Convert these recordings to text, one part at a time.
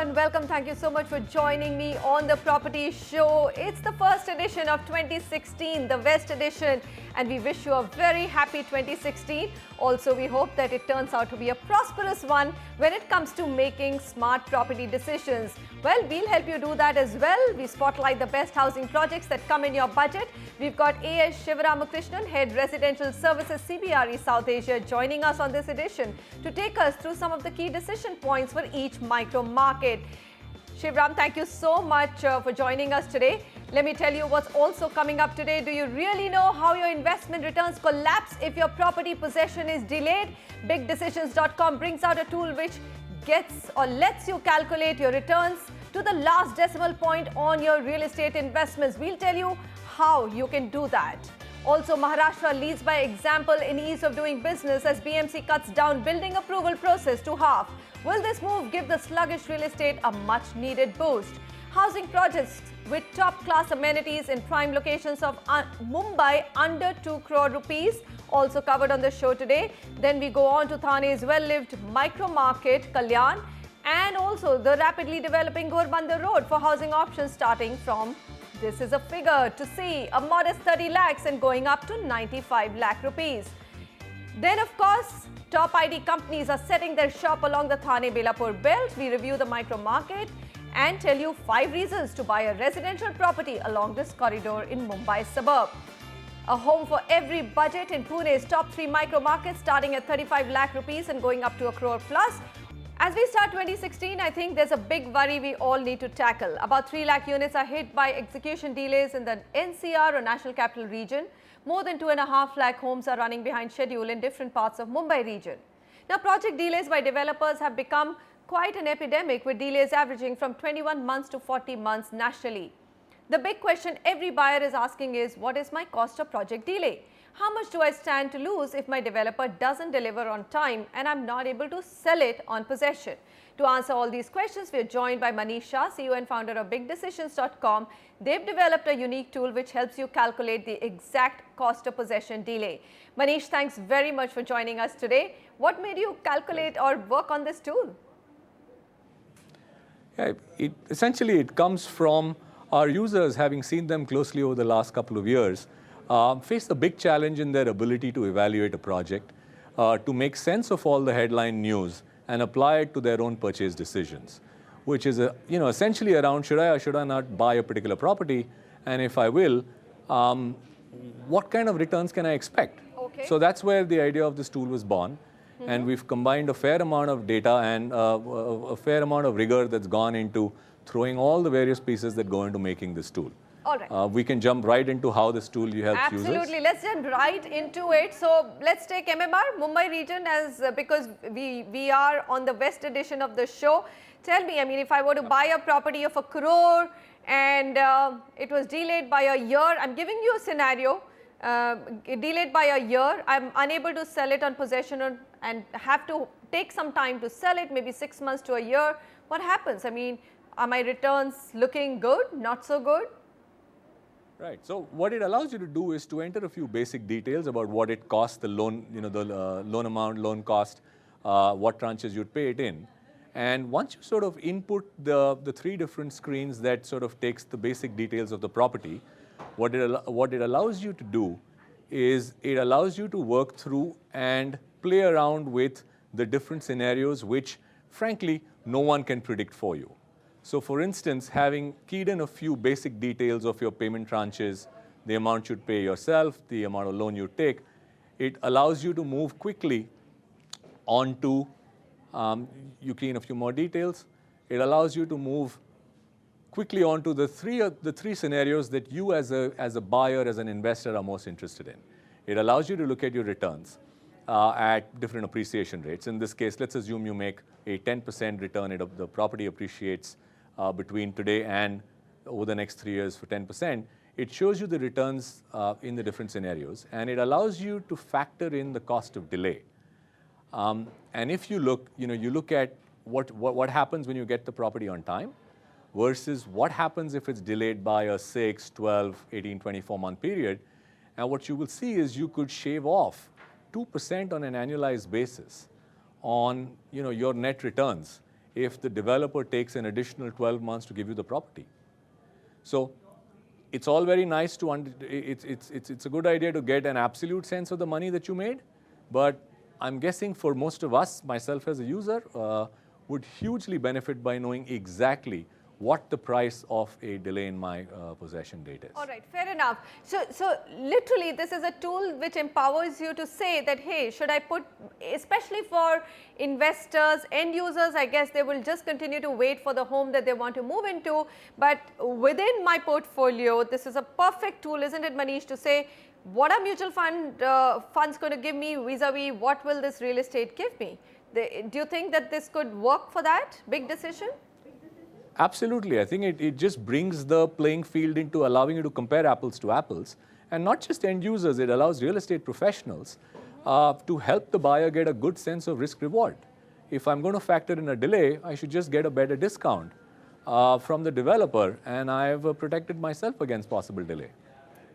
everyone. Welcome. Thank you so much for joining me on the Property Show. It's the first edition of 2016, the West edition, and we wish you a very happy 2016. Also, we hope that it turns out to be a prosperous one when it comes to making smart property decisions. Well, we'll help you do that as well. We spotlight the best housing projects that come in your budget. We've got A.S. Shivaramakrishnan, Head Residential Services CBRE South Asia, joining us on this edition to take us through some of the key decision points for each micro market. Shivram, thank you so much for joining us today. Let me tell you what's also coming up today. Do you really know how your investment returns collapse if your property possession is delayed? BigDecisions.com brings out a tool which gets or lets you calculate your returns to the last decimal point on your real estate investments. We'll tell you how you can do that. Also, Maharashtra leads by example in ease of doing business as BMC cuts down building approval process to half. Will this move give the sluggish real estate a much needed boost? Housing projects with top-class amenities in prime locations of Mumbai under 2 crore rupees, also covered on the show today. Then we go on to Thane's well-lived micro-market, Kalyan, and also the rapidly developing Ghorbandar Road for housing options starting from, this is a figure to see, a modest 30 lakhs and going up to 95 lakh rupees. Then, of course, top ID companies are setting their shop along the Thane-Belapur belt. We review the micro market and tell you 5 reasons to buy a residential property along this corridor in Mumbai suburb. A home for every budget in Pune's top 3 micro markets starting at 35 lakh rupees and going up to 1 crore plus. As we start 2016, I think there's a big worry we all need to tackle. About 3 lakh units are hit by execution delays in the NCR or National Capital Region. More than 2.5 lakh homes are running behind schedule in different parts of Mumbai region. Now, project delays by developers have become quite an epidemic, with delays averaging from 21 months to 40 months nationally. The big question every buyer is asking is, what is my cost of project delay? How much do I stand to lose if my developer doesn't deliver on time and I'm not able to sell it on possession? To answer all these questions, we are joined by Manish Shah, CEO and founder of BigDecisions.com. They've developed a unique tool which helps you calculate the exact cost of possession delay. Manish, thanks very much for joining us today. What made you calculate or work on this tool? Yeah, essentially it comes from our users, having seen them closely over the last couple of years, face a big challenge in their ability to evaluate a project, to make sense of all the headline news and apply it to their own purchase decisions, which is essentially around, should I or should I not buy a particular property, and if I will, what kind of returns can I expect? Okay. So that's where the idea of this tool was born. And we've combined a fair amount of data and a fair amount of rigor that's gone into throwing all the various pieces that go into making this tool. All right. We can jump right into how this tool helps users. Absolutely. Let's jump right into it. So let's take MMR, Mumbai region, as because we are on the West edition of the show. Tell me, I mean, if I were to buy a property of 1 crore and it was delayed by a year, I'm giving you a scenario. Delayed by a year, I'm unable to sell it on possession and have to take some time to sell it, maybe 6 months to a year. What happens? I mean, are my returns looking good, not so good? Right. So what it allows you to do is to enter a few basic details about what it costs, the loan, the loan amount, loan cost, what tranches you'd pay it in. And once you sort of input the 3 different screens that sort of takes the basic details of the property, what it allows you to do is it allows you to work through and play around with the different scenarios which, frankly, no one can predict for you. So, for instance, having keyed in a few basic details of your payment tranches, the amount you'd pay yourself, the amount of loan you take, it allows you to move quickly onto, you key in a few more details, it allows you to move quickly onto the three scenarios that you as a buyer, as an investor are most interested in. It allows you to look at your returns at different appreciation rates. In this case, let's assume you make a 10% return, the property appreciates between today and over the next 3 years for 10%. It shows you the returns in the different scenarios, and it allows you to factor in the cost of delay. And if you look, you look at what happens when you get the property on time versus what happens if it's delayed by a 6, 12, 18, 24-month period. And what you will see is you could shave off 2% on an annualized basis on your net returns if the developer takes an additional 12 months to give you the property. So it's all very nice to, it's a good idea to get an absolute sense of the money that you made, but I'm guessing for most of us, myself as a user, would hugely benefit by knowing exactly what the price of a delay in my possession date is. All right, fair enough. So literally this is a tool which empowers you to say that, hey, should I put, especially for investors, end users, I guess they will just continue to wait for the home that they want to move into. But within my portfolio, this is a perfect tool, isn't it, Manish, to say, what are mutual funds going to give me vis-a-vis what will this real estate give me? Do you think that this could work for that big decision? Absolutely. I think it just brings the playing field into allowing you to compare apples to apples. And not just end users, it allows real estate professionals to help the buyer get a good sense of risk reward. If I'm going to factor in a delay, I should just get a better discount from the developer, and I've protected myself against possible delay.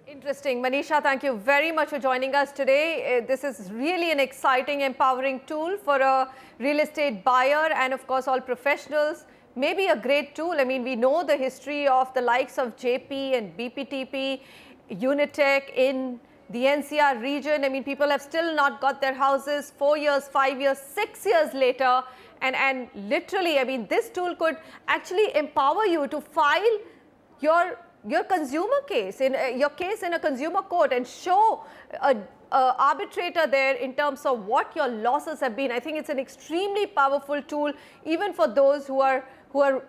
Interesting. Manisha, thank you very much for joining us today. This is really an exciting, empowering tool for a real estate buyer and, of course, all professionals. Maybe a great tool. I mean, we know the history of the likes of JP and BPTP, Unitech in the NCR region. I mean, people have still not got their houses 4 years, 5 years, 6 years later. And literally, I mean, this tool could actually empower you to file your consumer case, your case in a consumer court, and show a arbitrator there in terms of what your losses have been. I think it's an extremely powerful tool, even for those who are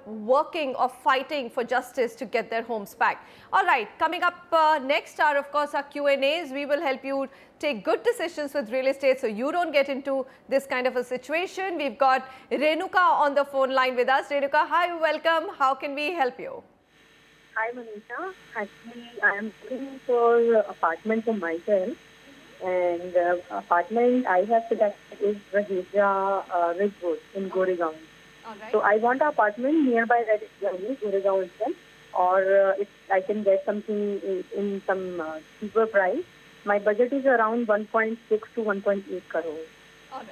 working or fighting for justice to get their homes back. All right, coming up next are, of course, our Q&As. We will help you take good decisions with real estate so you don't get into this kind of a situation. We've got Renuka on the phone line with us. Renuka, hi, welcome. How can we help you? Hi, Manisha. Actually, I am looking for apartment for myself. And apartment I have selected is Raheja Ridgewood in Goregaon. Right. So I want an apartment nearby Goregaon itself, or if I can get something in some cheaper price. My budget is around 1.6 to 1.8 crores. All right.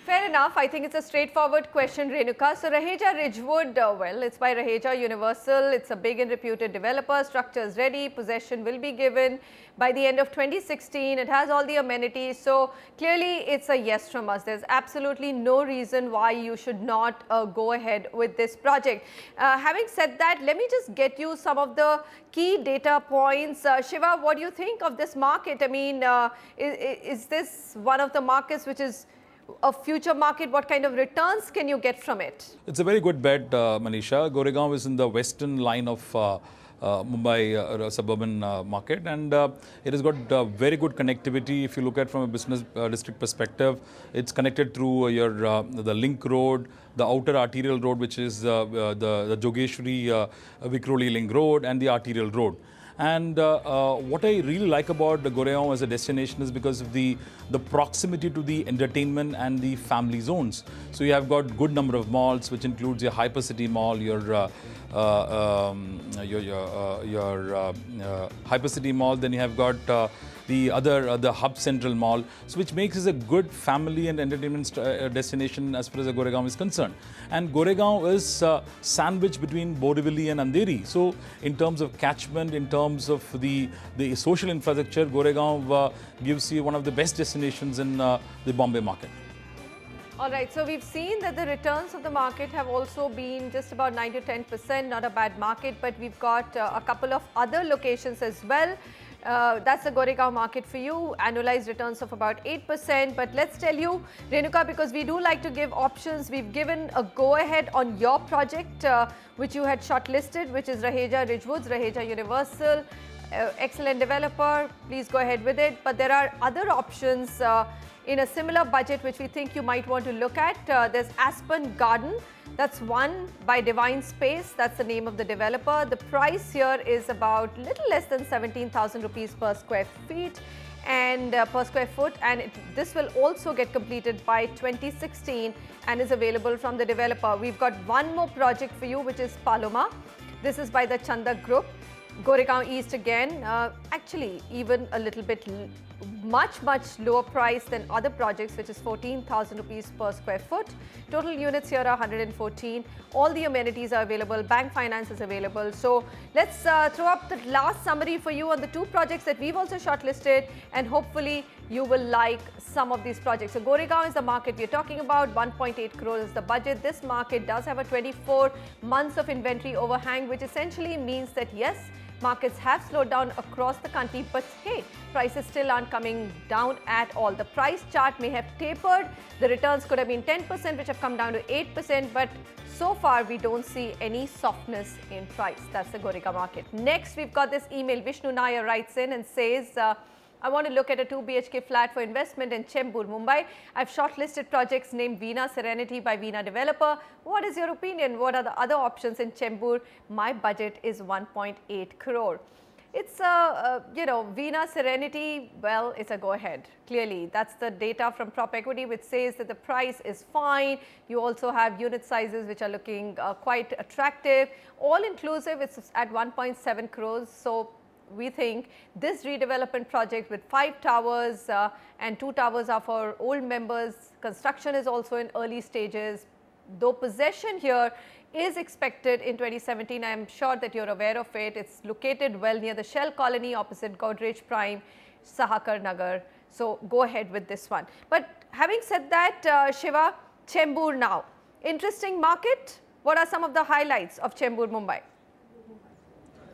Fair enough. I think it's a straightforward question, Renuka. So Raheja Ridgewood, well, it's by Raheja Universal. It's a big and reputed developer. Structure is ready. Possession will be given by the end of 2016. It has all the amenities. So clearly, it's a yes from us. There's absolutely no reason why you should not go ahead with this project. Having said that, let me just get you some of the key data points. Shiva, what do you think of this market? I mean, is this one of the markets which is a future market? What kind of returns can you get from it? It's a very good bet, Manisha. Goregaon is in the western line of Mumbai suburban market, and it has got very good connectivity. If you look at from a business district perspective, it's connected through the link road, the outer arterial road, which is the Jogeshwari Vikroli link road, and the arterial road. And what I really like about the Goregaon as a destination is because of the proximity to the entertainment and the family zones. So you have got good number of malls, which includes your Hypercity Mall, your Hypercity Mall. Then you have got the Hub Central Mall, so which makes it a good family and entertainment destination as far as the Goregaon is concerned. And Goregaon is sandwiched between Borivali and Andheri. So in terms of catchment, in terms of the social infrastructure, Goregaon gives you one of the best destinations in the Bombay market. All right, so we've seen that the returns of the market have also been just about 9 to 10%, not a bad market, but we've got a couple of other locations as well. That's the Goregaon market for you, annualized returns of about 8%. But let's tell you, Renuka, because we do like to give options, we've given a go-ahead on your project, which you had shortlisted, which is Raheja Ridgewoods, Raheja Universal. Excellent developer, please go ahead with it. But there are other options in a similar budget which we think you might want to look at. There's Aspen Garden. That's one by Divine Space. That's the name of the developer. The price here is about little less than 17,000 rupees per square feet and per square foot. And this will also get completed by 2016 and is available from the developer. We've got one more project for you, which is Paloma. This is by the Chanda Group. Goregaon East again, actually even a little bit much lower price than other projects, which is 14,000 rupees per square foot. Total units here are 114. All the amenities are available, bank finance is available. So let's throw up the last summary for you on the two projects that we've also shortlisted, and hopefully you will like some of these projects. So Goregaon is the market we're talking about. 1.8 crores is the budget. This market does have a 24 months of inventory overhang, which essentially means that yes, markets have slowed down across the country, but hey, prices still aren't coming down at all. The price chart may have tapered. The returns could have been 10%, which have come down to 8%, but so far we don't see any softness in price. That's the Goregaon market. Next, we've got this email. Vishnu Nair writes in and says, I want to look at a 2 BHK flat for investment in Chembur, Mumbai. I've shortlisted projects named Veena Serenity by Veena Developer. What is your opinion? What are the other options in Chembur? My budget is 1.8 crore. It's Veena Serenity, well, it's a go-ahead. Clearly, that's the data from Prop Equity, which says that the price is fine. You also have unit sizes which are looking quite attractive. All inclusive, it's at 1.7 crores. So we think this redevelopment project with 5 towers and 2 towers are for old members. Construction is also in early stages. Though possession here is expected in 2017, I am sure that you're aware of it. It's located well near the Shell Colony opposite Godrej Prime, Sahakar Nagar. So go ahead with this one. But having said that, Shiva, Chembur now. Interesting market. What are some of the highlights of Chembur, Mumbai?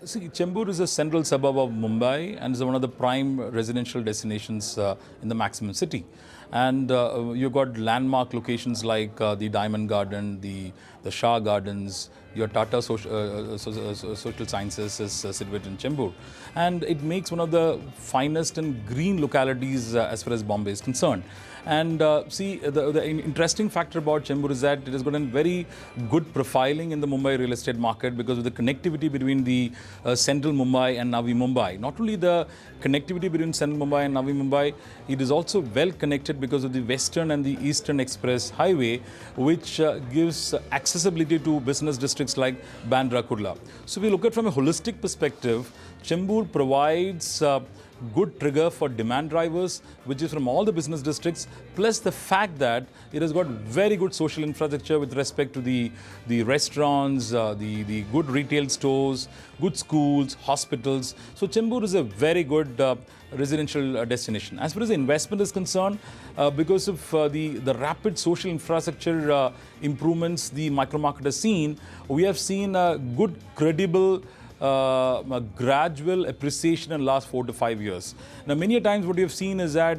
See, Chembur is a central suburb of Mumbai and is one of the prime residential destinations in the maximum city. And you've got landmark locations like the Diamond Garden, the Shah Gardens, your Tata Social Sciences is situated in Chembur. And it makes one of the finest and green localities as far as Bombay is concerned. And see, the interesting factor about Chembur is that it has got a very good profiling in the Mumbai real estate market because of the connectivity between the central Mumbai and Navi Mumbai. Not only the connectivity between central Mumbai and Navi Mumbai, it is also well connected because of the Western and the Eastern Express Highway, which gives accessibility to business districts like Bandra Kurla. So we look at from a holistic perspective, Chembur provides good trigger for demand drivers, which is from all the business districts, plus the fact that it has got very good social infrastructure with respect to the restaurants, the good retail stores, good schools, hospitals. So Chembur is a very good residential destination. As far as the investment is concerned, because of the rapid social infrastructure improvements the micro market has seen, we have seen a good, credible a gradual appreciation in the last 4 to 5 years. Now, many times what we have seen is that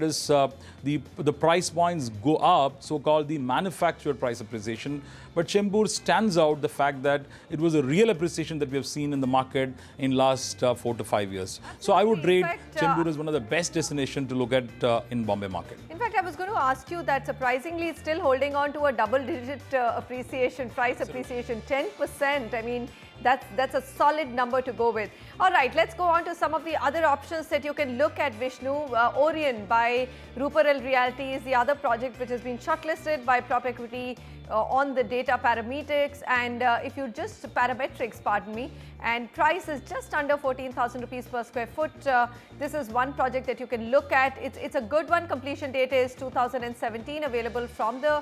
the price points go up, so-called the manufactured price appreciation. But Chembur stands out the fact that it was a real appreciation that we have seen in the market in last 4 to 5 years. So I would rate Chembur as one of the best destinations to look at in Bombay market. In fact, I was going to ask you that surprisingly it's still holding on to a double-digit appreciation, price appreciation, 10%. I mean, that's a solid number to go with. All right, let's go on to some of the other options that you can look at, Vishnu. Orion by Ruparel Realty is the other project which has been shortlisted by Prop Equity on the data parametrics, and if you just parametrics, pardon me, and price is just under 14,000 rupees per square foot. This is one project that you can look at. It's a good one. Completion date is 2017, available from the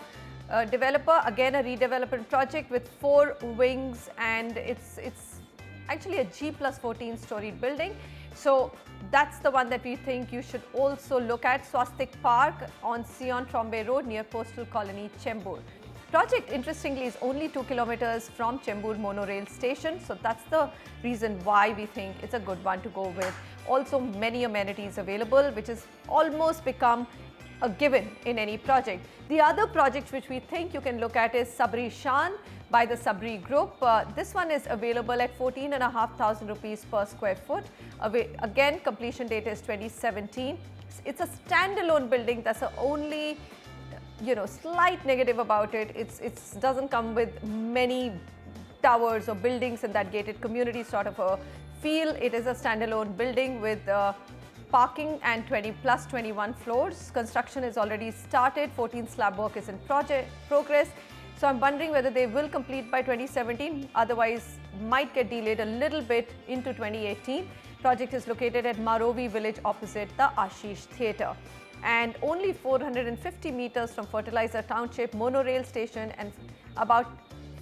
developer. Again, a redevelopment project with 4 wings, and it's actually a G+14 storied building. So that's the one that we think you should also look at. Swastik Park on Sion Trombay Road near Postal Colony, Chembur. Project, interestingly, is only 2 kilometers from Chembur monorail station. So that's the reason why we think it's a good one to go with. Also, many amenities available, which has almost become a given in any project. The other project which we think you can look at is Sabri Shan by the Sabri Group. This one is available at 14,500 rupees per square foot. Again, completion date is 2017. It's a standalone building. That's the only slight negative about it. It doesn't come with many towers or buildings in that gated community sort of a feel. It is a standalone building with parking and 21 floors. Construction is already started. 14 slab work is in progress. So I'm wondering whether they will complete by 2017, otherwise might get delayed a little bit into 2018. Project is located at Marovi village opposite the Ashish Theatre and only 450 meters from Fertilizer Township monorail station and about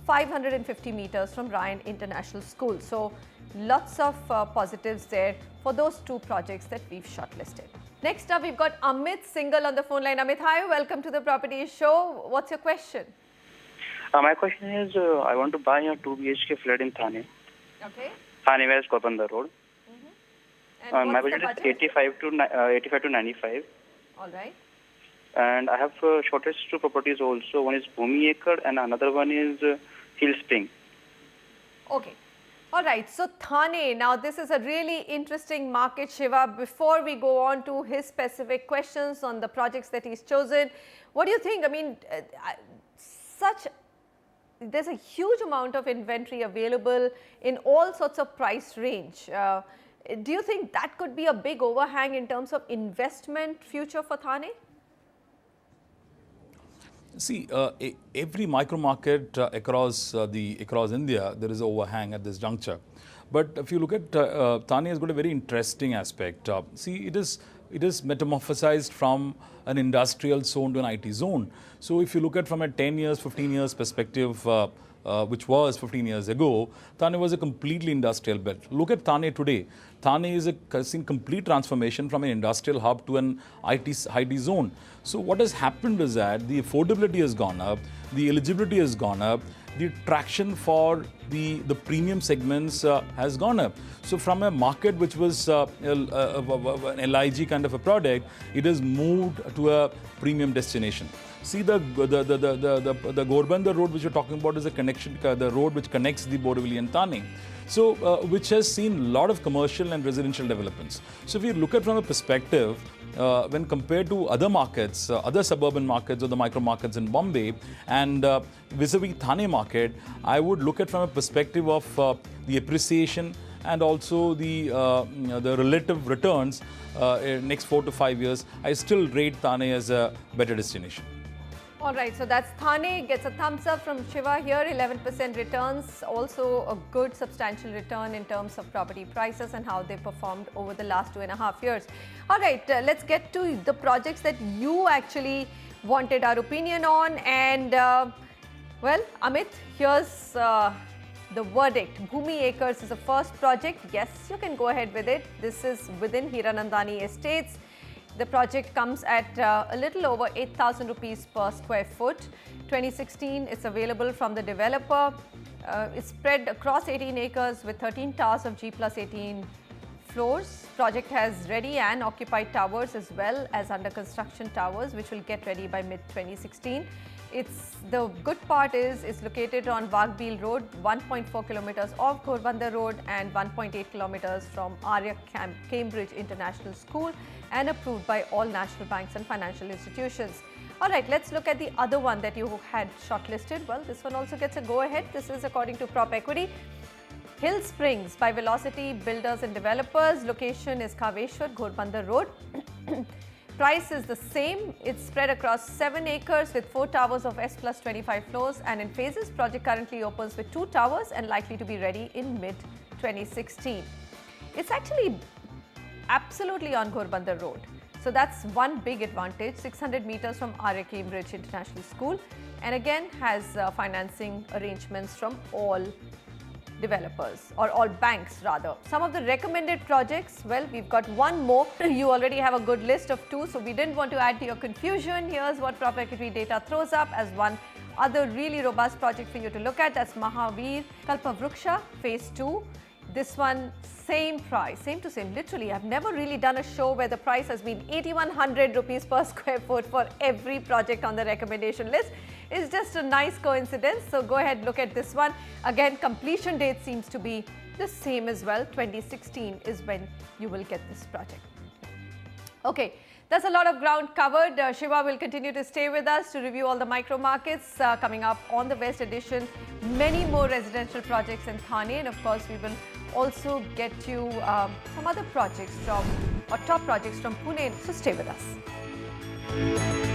550 meters from Ryan International School. So lots of positives there for those two projects that we've shortlisted. Next up, we've got Amit Singhal on the phone line. Amit, hi, welcome to the Property Show. What's your question? My question is, I want to buy a 2 BHK flat in Thane. Okay. Thane, where is Gopanda Road. And My what's the budget is 85 to 95. All right. And I have shortest two properties also. One is Bhumi Acre and another one is Hill Spring. Okay. All right. So Thane, now this is a really interesting market, Shiva. Before we go on to his specific questions on the projects that he's chosen, what do you think? I mean, there's a huge amount of inventory available in all sorts of price range. Do you think that could be a big overhang in terms of investment future for Thane? See, every micro market across India, there is an overhang at this juncture. But if you look at Thane, has got a very interesting aspect. See, it is metamorphosized from an industrial zone to an IT zone. So if you look at from a 10 years, 15 years perspective, which was 15 years ago, Thane was a completely industrial belt. Look at Thane today. Thane is seen complete transformation from an industrial hub to an IT zone. So what has happened is that the affordability has gone up, the eligibility has gone up, the traction for the premium segments has gone up. So from a market which was an LIG kind of a product, it has moved to a premium destination. See, the Gorbanda road which you're talking about is a connection, the road which connects the Borivali and Thane. So, which has seen a lot of commercial and residential developments. So, if you look at from a perspective, when compared to other markets, other suburban markets or the micro markets in Bombay and vis-a-vis Thane market, I would look at from a perspective of the appreciation and also the relative returns next 4 to 5 years. I still rate Thane as a better destination. All right, so that's Thane, gets a thumbs up from Shiva here, 11% returns, also a good substantial return in terms of property prices and how they performed over the last 2.5 years. All right, let's get to the projects that you actually wanted our opinion on. And well, Amit, here's the verdict. Bhumi Acres is the first project. Yes, you can go ahead with it. This is within Hiranandani Estates. The project comes at a little over 8,000 rupees per square foot. 2016, it's available from the developer. It's spread across 18 acres with 13 towers of G+18 floors. Project has ready and occupied towers as well as under construction towers, which will get ready by mid-2016. The good part is it's located on Waghbeel Road, 1.4 kilometers off Gorbanda Road and 1.8 kilometers from Arya Cambridge International School and approved by all national banks and financial institutions. All right, let's look at the other one that you had shortlisted. Well, this one also gets a go-ahead. This is according to Prop Equity. Hill Springs by Velocity Builders and Developers. Location is Kaveshwar, Gorbanda Road. Price is the same. It's spread across 7 acres with 4 towers of S+25 floors and in phases. Project currently opens with 2 towers and likely to be ready in mid-2016. It's actually absolutely on Gorbanda Road. So that's one big advantage, 600 meters from Arya Cambridge International School, and again has financing arrangements from all developers or all banks rather. Some of the recommended projects, well, we've got one more. You already have a good list of 2, so we didn't want to add to your confusion. Here's what Prop Equity data throws up as one other really robust project for you to look at. That's Mahavir Kalpavruksha Phase 2. This one, same price, same to same, literally. I've never really done a show where the price has been 8,100 rupees per square foot for every project on the recommendation list. It's just a nice coincidence. So go ahead, look at this one. Again, completion date seems to be the same as well. 2016 is when you will get this project. Okay, that's a lot of ground covered. Shiva will continue to stay with us to review all the micro markets coming up on the West Edition. Many more residential projects in Thane, and of course, we will also get you some other projects from, or top projects from Pune. So stay with us.